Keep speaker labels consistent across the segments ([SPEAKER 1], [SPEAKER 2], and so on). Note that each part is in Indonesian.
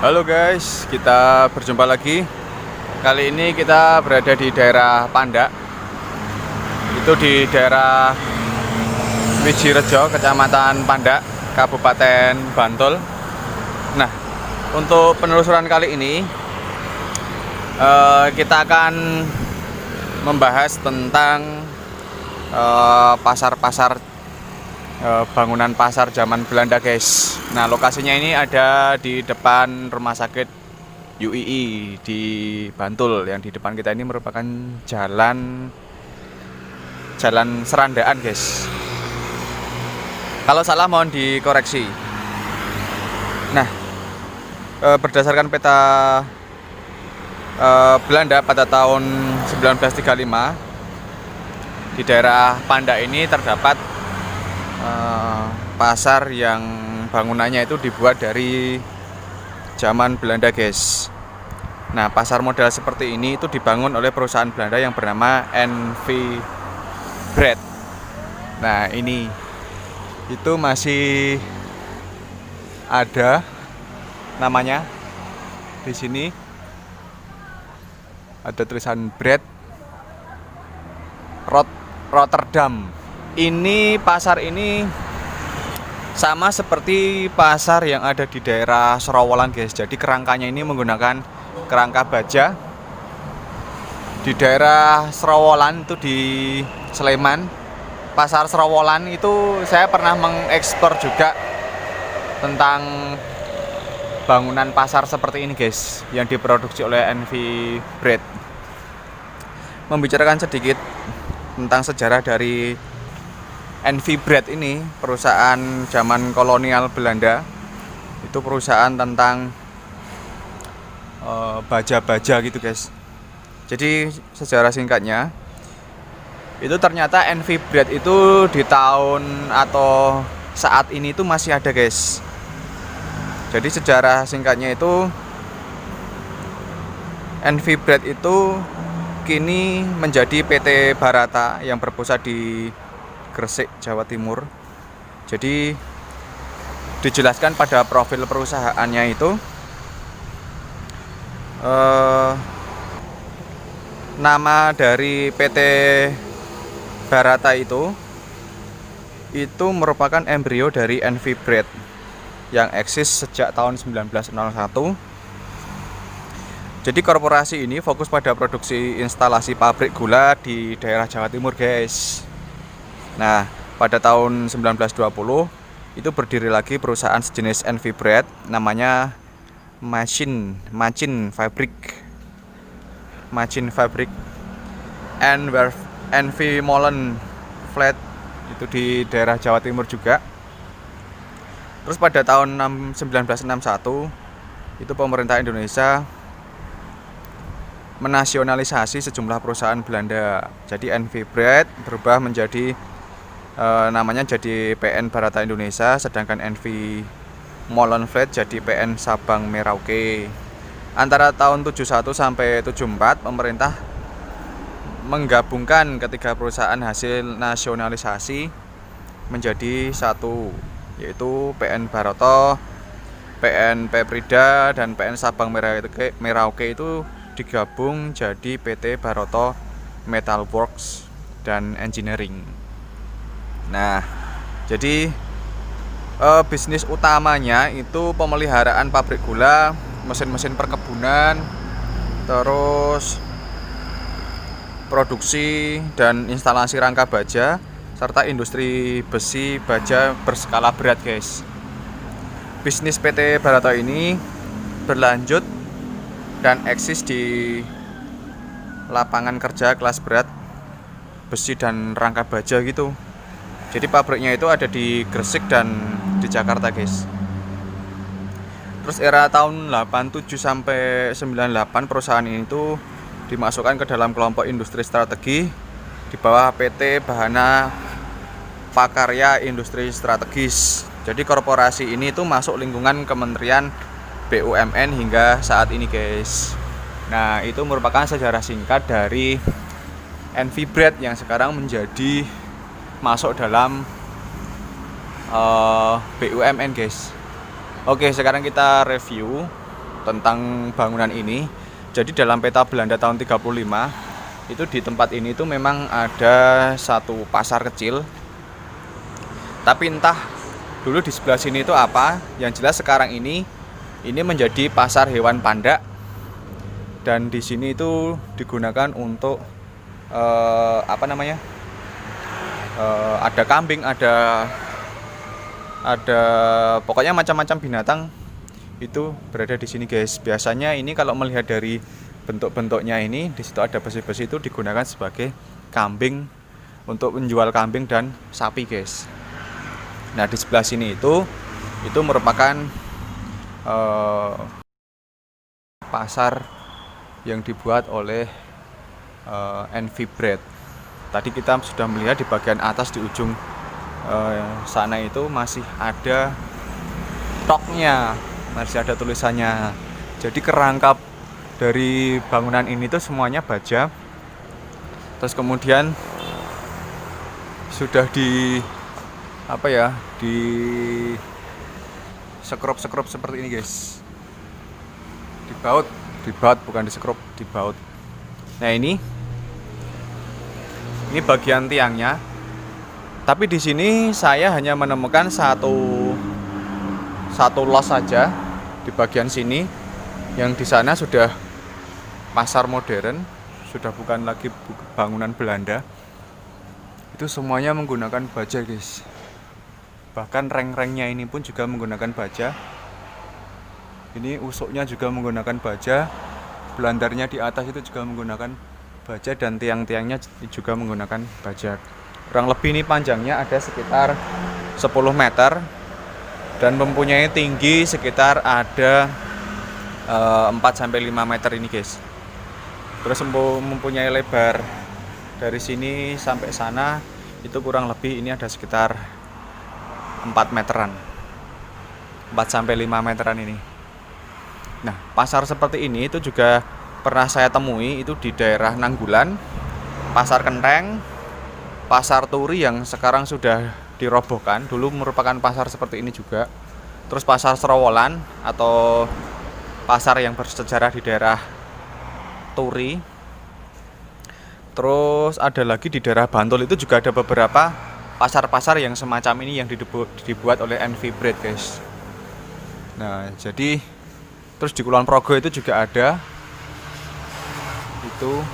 [SPEAKER 1] Halo guys, kita berjumpa lagi. Kali ini kita berada di daerah Pandak. Itu di daerah Wijirejo, Kecamatan Pandak, Kabupaten Bantul. Nah, untuk penelusuran kali ini kita akan membahas tentang pasar-pasar bangunan pasar zaman Belanda guys. Nah, lokasinya ini ada di depan rumah sakit UII di Bantul. Yang di depan kita ini merupakan jalan Serandaan guys. Kalau salah mohon dikoreksi. Nah, berdasarkan peta Belanda pada tahun 1935, di daerah Pandak ini terdapat pasar yang bangunannya itu dibuat dari zaman Belanda guys. Nah, pasar model seperti ini itu dibangun oleh perusahaan Belanda yang bernama NV Bread. Nah, ini itu masih ada namanya. Di sini ada tulisan Bread Rotterdam. Ini pasar ini sama seperti pasar yang ada di daerah Serawolan guys. Jadi kerangkanya ini menggunakan kerangka baja. Di daerah Serawolan itu di Sleman, pasar Serawolan itu saya pernah mengekspor juga tentang bangunan pasar seperti ini guys, yang diproduksi oleh NV Bread. Membicarakan sedikit tentang sejarah dari NV Bread ini, perusahaan zaman kolonial Belanda. Itu perusahaan tentang baja-baja gitu guys. Jadi sejarah singkatnya, itu ternyata NV Bread itu di tahun atau saat ini itu masih ada guys. Jadi sejarah singkatnya itu, NV Bread itu kini menjadi PT Barata yang berpusat di Gresik, Jawa Timur. Jadi dijelaskan pada profil perusahaannya itu, nama dari PT Barata itu merupakan embrio dari NV Bread yang eksis sejak tahun 1901. Jadi korporasi ini fokus pada produksi instalasi pabrik gula di daerah Jawa Timur guys. Nah, pada tahun 1920 itu berdiri lagi perusahaan sejenis NV Bread, namanya Machin Fabric and NV Molen Flat, itu di daerah Jawa Timur juga. Terus pada tahun 1961 itu pemerintah Indonesia menasionalisasi sejumlah perusahaan Belanda. Jadi NV Bread berubah menjadi namanya jadi PN Barata Indonesia, sedangkan NV Molen Flat jadi PN Sabang Merauke. Antara tahun 71 sampai 74 pemerintah menggabungkan ketiga perusahaan hasil nasionalisasi menjadi satu, yaitu PN Barata, PN Peprida, dan PN Sabang Merauke itu digabung jadi PT Barata Metal Works dan Engineering. Nah, jadi bisnis utamanya itu pemeliharaan pabrik gula, mesin-mesin perkebunan, terus produksi dan instalasi rangka baja, serta industri besi baja berskala berat guys. Bisnis PT Barata ini berlanjut dan eksis di lapangan kerja kelas berat besi dan rangka baja gitu. Jadi pabriknya itu ada di Gresik dan di Jakarta guys. Terus era tahun 87 sampai 98 perusahaan ini tuh dimasukkan ke dalam kelompok industri strategi di bawah PT Bahana Pakarya Industri Strategis. Jadi korporasi ini tuh masuk lingkungan Kementerian BUMN hingga saat ini guys. Nah, itu merupakan sejarah singkat dari NV Bread yang sekarang menjadi masuk dalam BUMN guys. Oke, sekarang kita review tentang bangunan ini. Jadi dalam peta Belanda tahun 35 itu di tempat ini tuh memang ada satu pasar kecil. Tapi entah dulu di sebelah sini itu apa, yang jelas sekarang ini menjadi pasar hewan panda. Dan di sini itu digunakan untuk ada kambing, ada pokoknya macam-macam binatang itu berada di sini, guys. Biasanya ini kalau melihat dari bentuk-bentuknya ini, di situ ada besi-besi, itu digunakan sebagai kambing, untuk menjual kambing dan sapi, guys. Nah, di sebelah sini itu merupakan pasar yang dibuat oleh NV Bread. Tadi kita sudah melihat di bagian atas di ujung sana itu masih ada toknya, masih ada tulisannya. Jadi kerangka dari bangunan ini tuh semuanya baja. Terus kemudian sudah di sekrup seperti ini, guys. Dibaut bukan disekrup, dibaut. Nah, ini bagian tiangnya. Tapi di sini saya hanya menemukan satu los saja di bagian sini. Yang di sana sudah pasar modern, sudah bukan lagi bangunan Belanda. Itu semuanya menggunakan baja, guys. Bahkan reng-rengnya ini pun juga menggunakan baja. Ini usuknya juga menggunakan baja, belandarnya di atas itu juga menggunakan baja, dan tiang-tiangnya juga menggunakan baja. Kurang lebih ini panjangnya ada sekitar 10 meter dan mempunyai tinggi sekitar ada 4-5 meter ini, guys. Terus mempunyai lebar dari sini sampai sana itu kurang lebih ini ada sekitar 4 meteran, 4-5 meteran ini. Nah, pasar seperti ini itu juga pernah saya temui itu di daerah Nanggulan, Pasar Kenteng, Pasar Turi yang sekarang sudah dirobohkan. Dulu merupakan pasar seperti ini juga. Terus Pasar Serowolan atau pasar yang bersejarah di daerah Turi. Terus ada lagi di daerah Bantul, itu juga ada beberapa pasar-pasar yang semacam ini yang dibuat oleh NV Bread, guys. Nah, jadi terus di Kulon Progo itu juga ada. Itu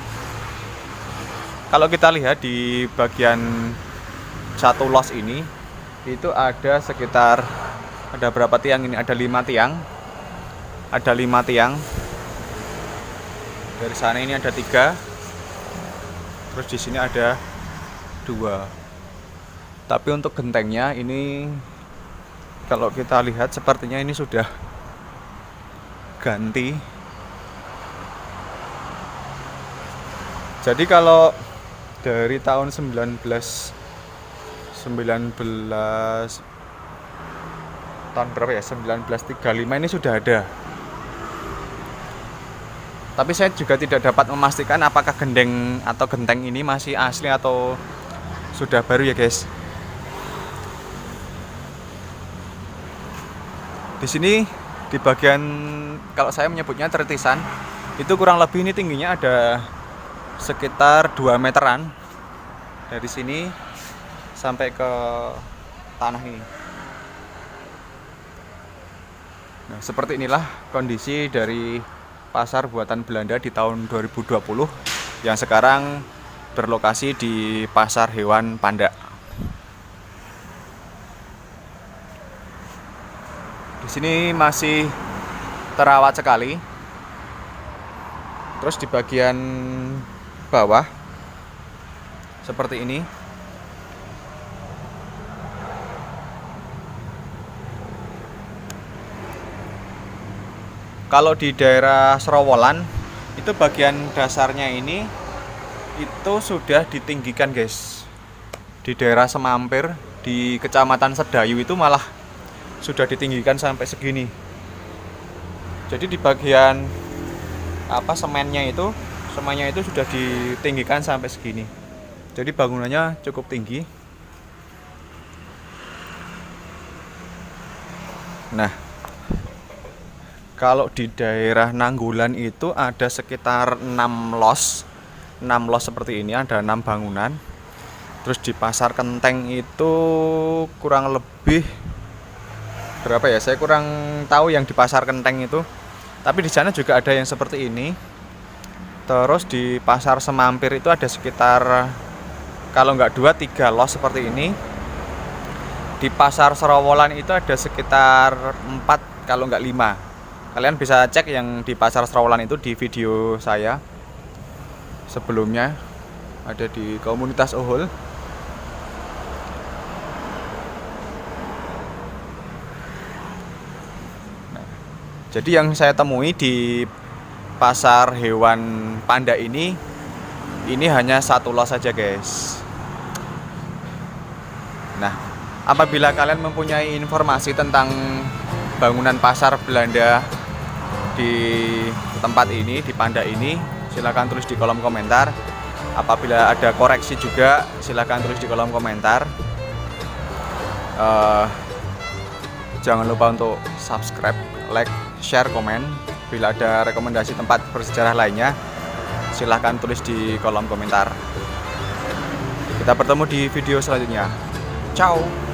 [SPEAKER 1] kalau kita lihat di bagian satu los ini itu ada sekitar, ada berapa tiang ini? Ada 5 tiang. Ada 5 tiang. Dari sana ini ada 3. Terus di sini ada 2. Tapi untuk gentengnya ini kalau kita lihat sepertinya ini sudah ganti. Jadi kalau dari tahun 19 tahun berapa ya? 1935 ini sudah ada. Tapi saya juga tidak dapat memastikan apakah gendeng atau genteng ini masih asli atau sudah baru, ya, guys. Di sini di bagian, kalau saya menyebutnya teritisan, itu kurang lebih ini tingginya ada sekitar 2 meteran dari sini sampai ke tanah ini. Nah, seperti inilah kondisi dari pasar buatan Belanda di tahun 2020 yang sekarang berlokasi di Pasar Hewan Panda. Di sini masih terawat sekali. Terus di bagian bawah seperti ini. Kalau di daerah Serowolan itu bagian dasarnya ini itu sudah ditinggikan, guys. Di daerah Semampir di Kecamatan Sedayu itu malah sudah ditinggikan sampai segini. Jadi di bagian semennya itu sudah ditinggikan sampai segini. Jadi bangunannya cukup tinggi. Nah, Kalau di daerah Nanggulan itu ada sekitar 6 los seperti ini, ada 6 bangunan. Terus di Pasar Kenteng itu kurang lebih berapa ya? Saya kurang tahu yang di Pasar Kenteng itu. Tapi di sana juga ada yang seperti ini. Terus di Pasar Semampir itu ada sekitar kalau nggak 2-3 los seperti ini. Di Pasar Serowolan itu ada sekitar 4 kalau nggak 5. Kalian bisa cek yang di Pasar Serowolan itu di video saya sebelumnya, ada di komunitas Ohol. Jadi yang saya temui di pasar hewan panda ini hanya 1 los saja guys. Nah, apabila kalian mempunyai informasi tentang bangunan pasar Belanda di tempat ini, di Panda ini, silakan tulis di kolom komentar. Apabila ada koreksi juga, silakan tulis di kolom komentar. Jangan lupa untuk subscribe, like, share, komen. Bila ada rekomendasi tempat bersejarah lainnya, silahkan tulis di kolom komentar. Kita bertemu di video selanjutnya. Ciao.